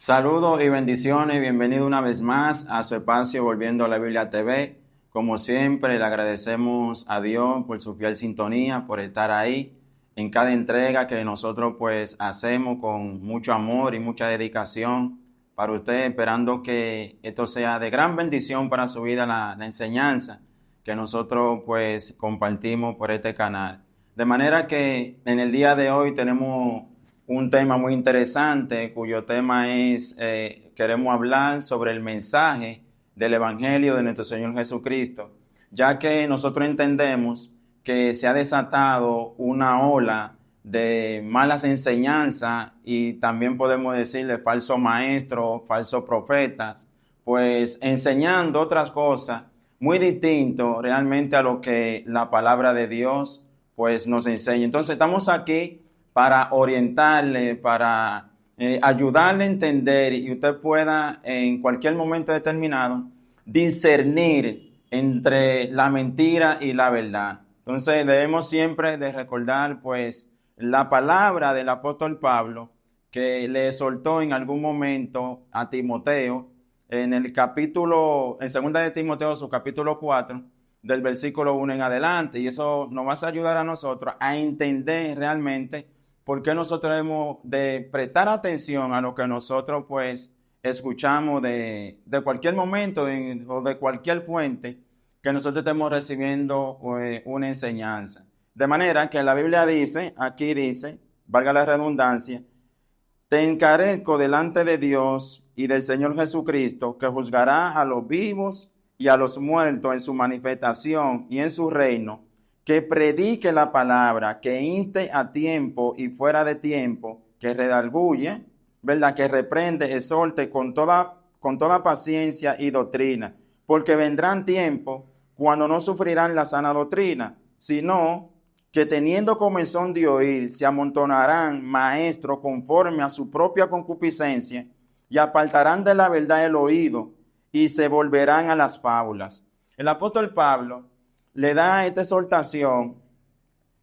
Saludos y bendiciones, bienvenido una vez más a su espacio Volviendo a la Biblia TV. Como siempre, le agradecemos a Dios por su fiel sintonía, por estar ahí en cada entrega que nosotros pues hacemos con mucho amor y mucha dedicación para usted, esperando que esto sea de gran bendición para su vida, la enseñanza que nosotros pues compartimos por este canal. De manera que en el día de hoy tenemos un tema muy interesante, cuyo tema es, queremos hablar sobre el mensaje del Evangelio de nuestro Señor Jesucristo, ya que nosotros entendemos que se ha desatado una ola de malas enseñanzas y también podemos decirle falsos maestros, falsos profetas, pues enseñando otras cosas muy distintas realmente a lo que la palabra de Dios pues nos enseña. Entonces estamos aquí para orientarle, para ayudarle a entender y usted pueda en cualquier momento determinado discernir entre la mentira y la verdad. Entonces debemos siempre de recordar pues la palabra del apóstol Pablo que le exhortó en algún momento a Timoteo en el capítulo, en segunda de Timoteo, su capítulo 4, del versículo 1 en adelante, y eso nos va a ayudar a nosotros a entender realmente por qué nosotros debemos de prestar atención a lo que nosotros pues escuchamos de cualquier momento o de cualquier fuente que nosotros estemos recibiendo una enseñanza. De manera que la Biblia dice, aquí dice, valga la redundancia, te encarezco delante de Dios y del Señor Jesucristo, que juzgará a los vivos y a los muertos en su manifestación y en su reino, que predique la palabra, que inste a tiempo y fuera de tiempo, que redarguye, ¿verdad? Que reprende, exhorte con toda paciencia y doctrina, porque vendrán tiempos cuando no sufrirán la sana doctrina, sino que teniendo comezón de oír, se amontonarán maestros conforme a su propia concupiscencia y apartarán de la verdad el oído y se volverán a las fábulas. El apóstol Pablo le da esta exhortación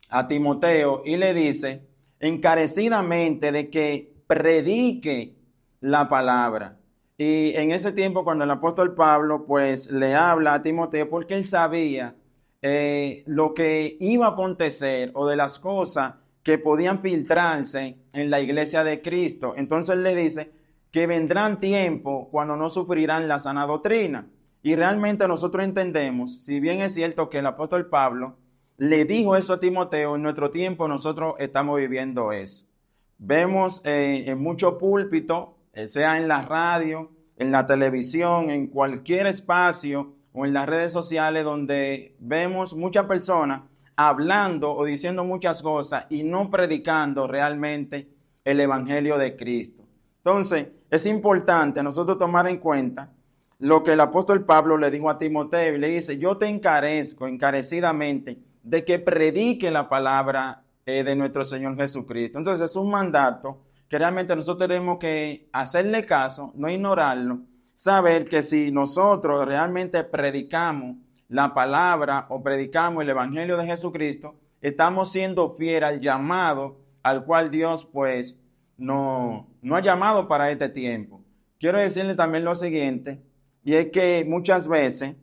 a Timoteo y le dice encarecidamente de que predique la palabra. Y en ese tiempo cuando el apóstol Pablo pues le habla a Timoteo porque él sabía lo que iba a acontecer o de las cosas que podían filtrarse en la iglesia de Cristo. Entonces le dice que vendrán tiempos cuando no sufrirán la sana doctrina. Y realmente nosotros entendemos, si bien es cierto que el apóstol Pablo le dijo eso a Timoteo, en nuestro tiempo nosotros estamos viviendo eso. Vemos en muchos púlpitos, sea en la radio, en la televisión, en cualquier espacio o en las redes sociales donde vemos muchas personas hablando o diciendo muchas cosas y no predicando realmente el evangelio de Cristo. Entonces, es importante nosotros tomar en cuenta lo que el apóstol Pablo le dijo a Timoteo y le dice, yo te encarezco encarecidamente de que predique la palabra de nuestro Señor Jesucristo. Entonces, es un mandato que realmente nosotros tenemos que hacerle caso, no ignorarlo, saber que si nosotros realmente predicamos la palabra o predicamos el evangelio de Jesucristo, estamos siendo fieles al llamado al cual Dios pues no ha llamado para este tiempo. Quiero decirle también lo siguiente, y es que muchas veces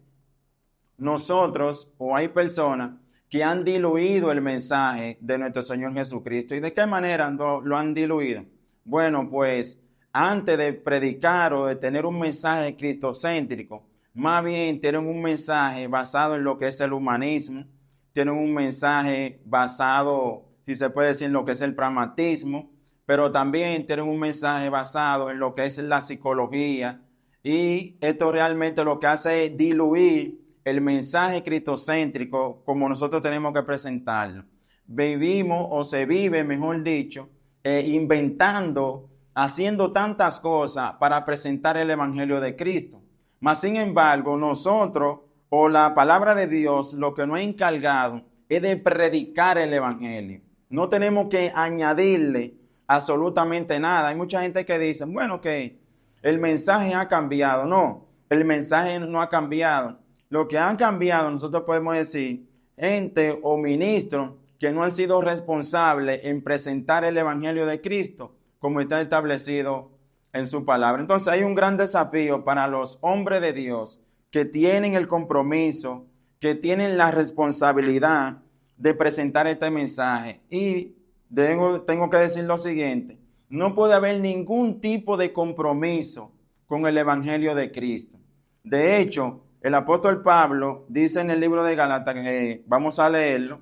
nosotros o hay personas que han diluido el mensaje de nuestro Señor Jesucristo. ¿Y de qué manera lo han diluido? Bueno, pues antes de predicar o de tener un mensaje cristocéntrico, más bien tienen un mensaje basado en lo que es el humanismo, tienen un mensaje basado, si se puede decir, en lo que es el pragmatismo, pero también tienen un mensaje basado en lo que es la psicología, y esto realmente lo que hace es diluir el mensaje cristocéntrico como nosotros tenemos que presentarlo. Vivimos o se vive, mejor dicho, inventando, haciendo tantas cosas para presentar el evangelio de Cristo. Mas sin embargo, nosotros o la palabra de Dios lo que nos ha encargado es de predicar el evangelio. No tenemos que añadirle absolutamente nada. Hay mucha gente que dice, bueno, que el mensaje ha cambiado. No, el mensaje no ha cambiado. Lo que han cambiado, nosotros podemos decir, gente o ministros que no han sido responsables en presentar el evangelio de Cristo, como está establecido en su palabra. Entonces hay un gran desafío para los hombres de Dios que tienen el compromiso, que tienen la responsabilidad de presentar este mensaje. Y tengo que decir lo siguiente: no puede haber ningún tipo de compromiso con el Evangelio de Cristo. De hecho, el apóstol Pablo dice en el libro de Gálatas, que vamos a leerlo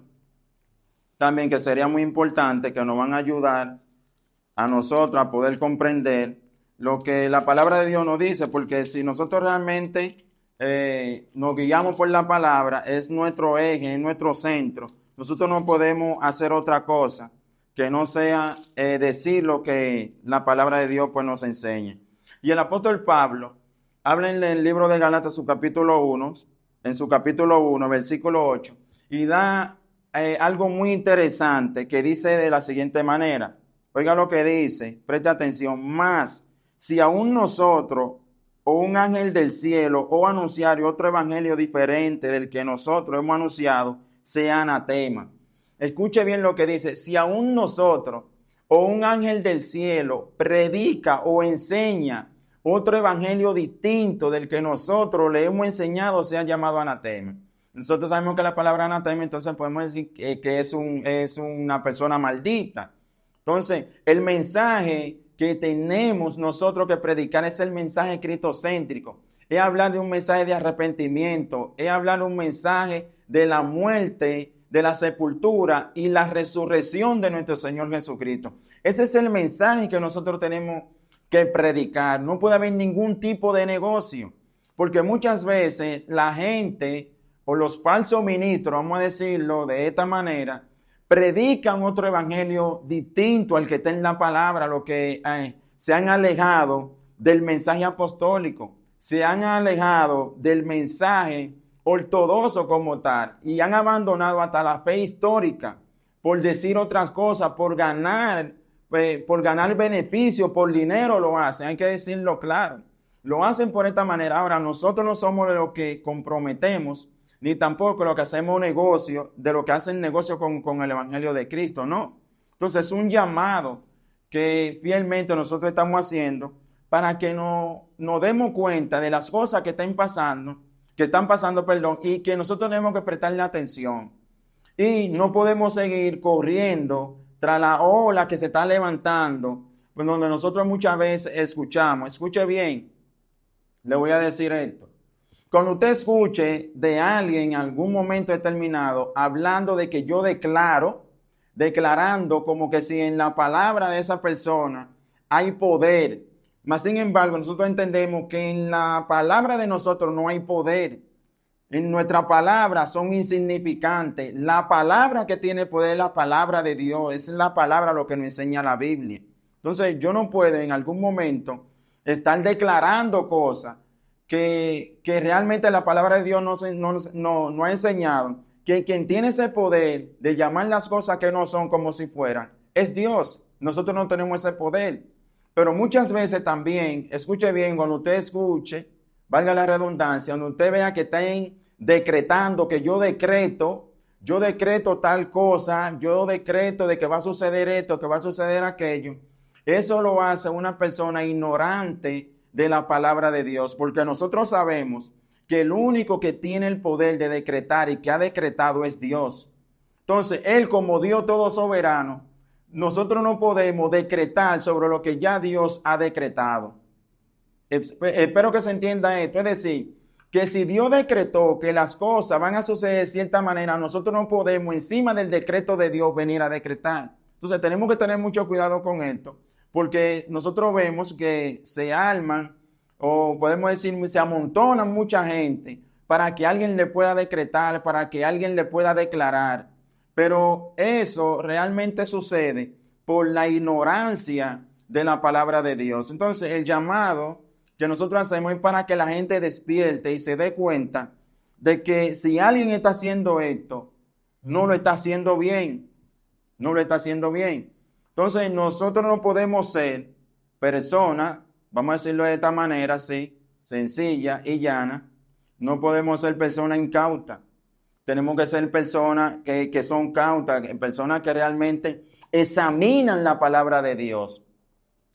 también, que sería muy importante, que nos van a ayudar a nosotros a poder comprender lo que la palabra de Dios nos dice, porque si nosotros realmente nos guiamos por la palabra, es nuestro eje, es nuestro centro, nosotros no podemos hacer otra cosa que no sea decir lo que la palabra de Dios pues nos enseña. Y el apóstol Pablo habla en el libro de Gálatas, su capítulo 1, en su capítulo 1, versículo 8, y da algo muy interesante que dice de la siguiente manera. Oiga lo que dice, preste atención: más si aún nosotros o un ángel del cielo o anunciar otro evangelio diferente del que nosotros hemos anunciado, sea anatema. Escuche bien lo que dice: si aún nosotros o un ángel del cielo predica o enseña otro evangelio distinto del que nosotros le hemos enseñado, sea llamado anatema. Nosotros sabemos que la palabra anatema, entonces podemos decir que es una persona maldita. Entonces, el mensaje que tenemos nosotros que predicar es el mensaje cristocéntrico. Es hablar de un mensaje de arrepentimiento, es hablar de un mensaje de la muerte, de la sepultura y la resurrección de nuestro Señor Jesucristo. Ese es el mensaje que nosotros tenemos que predicar. No puede haber ningún tipo de negocio, porque muchas veces la gente o los falsos ministros, vamos a decirlo de esta manera, predican otro evangelio distinto al que está en la palabra, lo que se han alejado del mensaje apostólico, se han alejado del mensaje ortodoxo como tal, y han abandonado hasta la fe histórica por decir otras cosas, por ganar beneficio, por dinero lo hacen. Hay que decirlo claro, lo hacen por esta manera. Ahora, nosotros no somos de los que comprometemos, ni tampoco lo que hacemos negocio, de lo que hacen negocio con el evangelio de Cristo, no. Entonces es un llamado que fielmente nosotros estamos haciendo para que nos demos cuenta de las cosas que están pasando, y que nosotros tenemos que prestarle atención. Y no podemos seguir corriendo tras la ola que se está levantando, pues donde nosotros muchas veces escuchamos. Escuche bien, le voy a decir esto. Cuando usted escuche de alguien en algún momento determinado hablando de que yo declarando como que si en la palabra de esa persona hay poder, mas sin embargo nosotros entendemos que en la palabra de nosotros no hay poder. En nuestra palabra son insignificantes. La palabra que tiene poder es la palabra de Dios. Es la palabra lo que nos enseña la Biblia. Entonces yo no puedo en algún momento estar declarando cosas que realmente la palabra de Dios no ha enseñado. Que quien tiene ese poder de llamar las cosas que no son como si fueran es Dios. Nosotros no tenemos ese poder. Pero muchas veces también, escuche bien, cuando usted escuche, valga la redundancia, cuando usted vea que estén decretando, que yo decreto tal cosa, yo decreto de que va a suceder esto, que va a suceder aquello, eso lo hace una persona ignorante de la palabra de Dios, porque nosotros sabemos que el único que tiene el poder de decretar y que ha decretado es Dios. Entonces, Él como Dios todo soberano, nosotros no podemos decretar sobre lo que ya Dios ha decretado. Espero que se entienda esto. Es decir, que si Dios decretó que las cosas van a suceder de cierta manera, nosotros no podemos encima del decreto de Dios venir a decretar. Entonces tenemos que tener mucho cuidado con esto, porque nosotros vemos que se arman, o podemos decir, se amontonan mucha gente para que alguien le pueda decretar, para que alguien le pueda declarar. Pero eso realmente sucede por la ignorancia de la palabra de Dios. Entonces el llamado que nosotros hacemos es para que la gente despierte y se dé cuenta de que si alguien está haciendo esto, no lo está haciendo bien. No lo está haciendo bien. Entonces nosotros no podemos ser personas, vamos a decirlo de esta manera, así, sencilla y llana. No podemos ser personas incautas. Tenemos que ser personas que son cautas, personas que realmente examinan la palabra de Dios.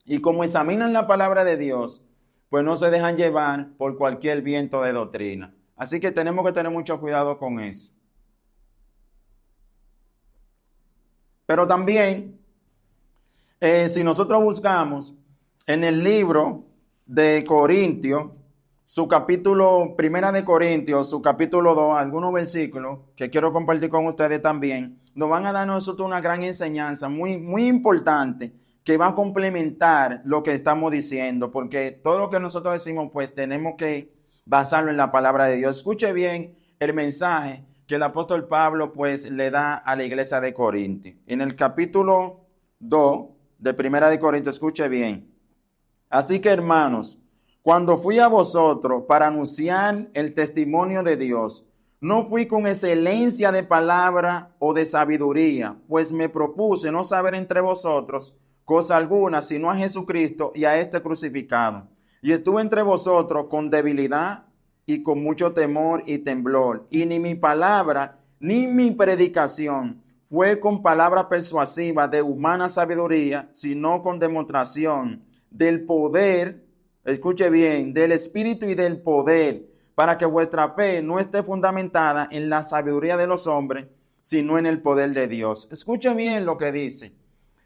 Y como examinan la palabra de Dios, pues no se dejan llevar por cualquier viento de doctrina. Así que tenemos que tener mucho cuidado con eso. Pero también, si nosotros buscamos en el libro de Corintios, su capítulo, Primera de Corintios, su capítulo 2, algunos versículos que quiero compartir con ustedes también, nos van a dar a nosotros una gran enseñanza muy, muy importante que va a complementar lo que estamos diciendo, porque todo lo que nosotros decimos, pues tenemos que basarlo en la palabra de Dios. Escuche bien el mensaje que el apóstol Pablo pues le da a la iglesia de Corintios. En el capítulo 2 de Primera de Corintios, escuche bien. Así que, hermanos, cuando fui a vosotros para anunciar el testimonio de Dios, no fui con excelencia de palabra o de sabiduría, pues me propuse no saber entre vosotros cosa alguna, sino a Jesucristo y a este crucificado. Y estuve entre vosotros con debilidad y con mucho temor y temblor. Y ni mi palabra ni mi predicación fue con palabra persuasiva de humana sabiduría, sino con demostración del poder, escuche bien, del Espíritu y del poder, para que vuestra fe no esté fundamentada en la sabiduría de los hombres, sino en el poder de Dios. Escuche bien lo que dice.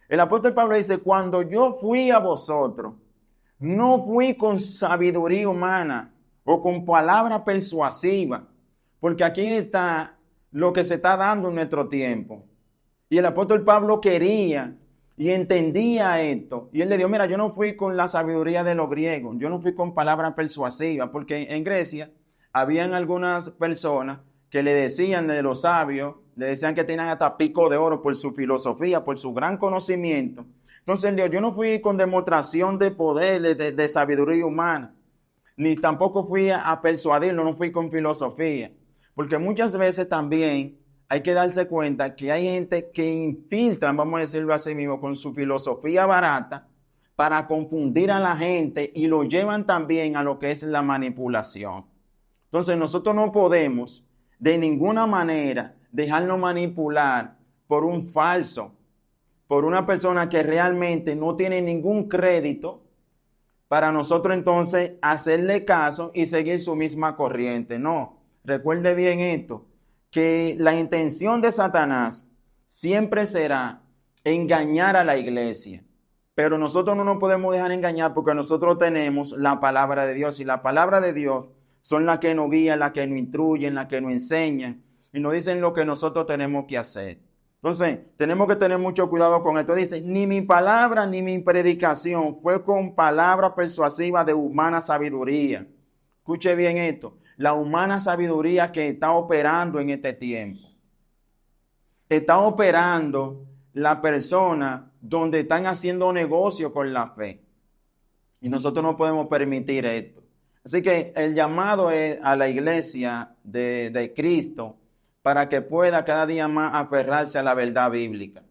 El apóstol Pablo dice, cuando yo fui a vosotros, no fui con sabiduría humana o con palabra persuasiva, porque aquí está lo que se está dando en nuestro tiempo. Y el apóstol Pablo quería y entendía esto. Y él le dijo, mira, yo no fui con la sabiduría de los griegos, yo no fui con palabras persuasivas, porque en Grecia habían algunas personas que le decían de los sabios, le decían que tenían hasta pico de oro por su filosofía, por su gran conocimiento. Entonces él dijo, yo no fui con demostración de poder, de sabiduría humana, ni tampoco fui a persuadirlo, no fui con filosofía. Porque muchas veces también hay que darse cuenta que hay gente que infiltran, vamos a decirlo así mismo, con su filosofía barata para confundir a la gente y lo llevan también a lo que es la manipulación. Entonces nosotros no podemos de ninguna manera dejarnos manipular por un falso, por una persona que realmente no tiene ningún crédito para nosotros entonces hacerle caso y seguir su misma corriente. No, recuerde bien esto, que la intención de Satanás siempre será engañar a la iglesia. Pero nosotros no nos podemos dejar engañar porque nosotros tenemos la palabra de Dios. Y la palabra de Dios son las que nos guían, las que nos instruyen, las que nos enseñan y nos dicen lo que nosotros tenemos que hacer. Entonces, tenemos que tener mucho cuidado con esto. Dice, ni mi palabra ni mi predicación fue con palabra persuasiva de humana sabiduría. Escuche bien esto. La humana sabiduría que está operando en este tiempo. Está operando la persona donde están haciendo negocio con la fe. Y nosotros no podemos permitir esto. Así que el llamado es a la iglesia de Cristo para que pueda cada día más aferrarse a la verdad bíblica,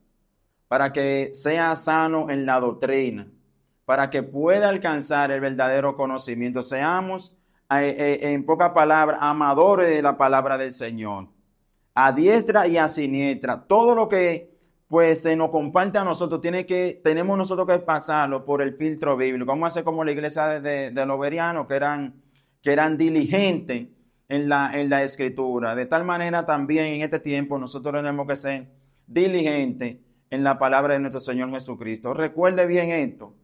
para que sea sano en la doctrina, para que pueda alcanzar el verdadero conocimiento. Seamos, en pocas palabras, amadores de la palabra del Señor, a diestra y a siniestra. Todo lo que pues se nos comparte a nosotros, tenemos nosotros que pasarlo por el filtro bíblico. Vamos a hacer como la iglesia de los bereanos, que eran diligentes en la escritura. De tal manera también en este tiempo nosotros tenemos que ser diligentes en la palabra de nuestro Señor Jesucristo. Recuerde bien esto,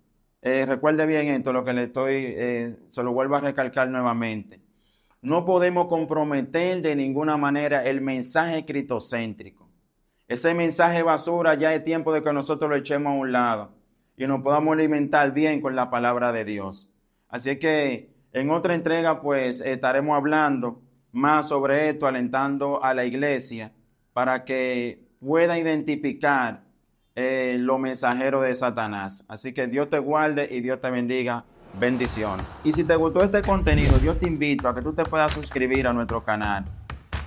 lo que se lo vuelvo a recalcar nuevamente. No podemos comprometer de ninguna manera el mensaje cristocéntrico. Ese mensaje basura ya es tiempo de que nosotros lo echemos a un lado y nos podamos alimentar bien con la palabra de Dios. Así que en otra entrega pues estaremos hablando más sobre esto, alentando a la iglesia para que pueda identificar los mensajeros de Satanás. Así que Dios te guarde y Dios te bendiga. Bendiciones. Y si te gustó este contenido, yo te invito a que tú te puedas suscribir a nuestro canal,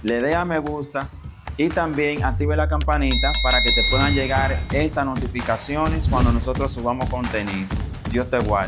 le dé a me gusta y también active la campanita para que te puedan llegar estas notificaciones cuando nosotros subamos contenido. Dios te guarde.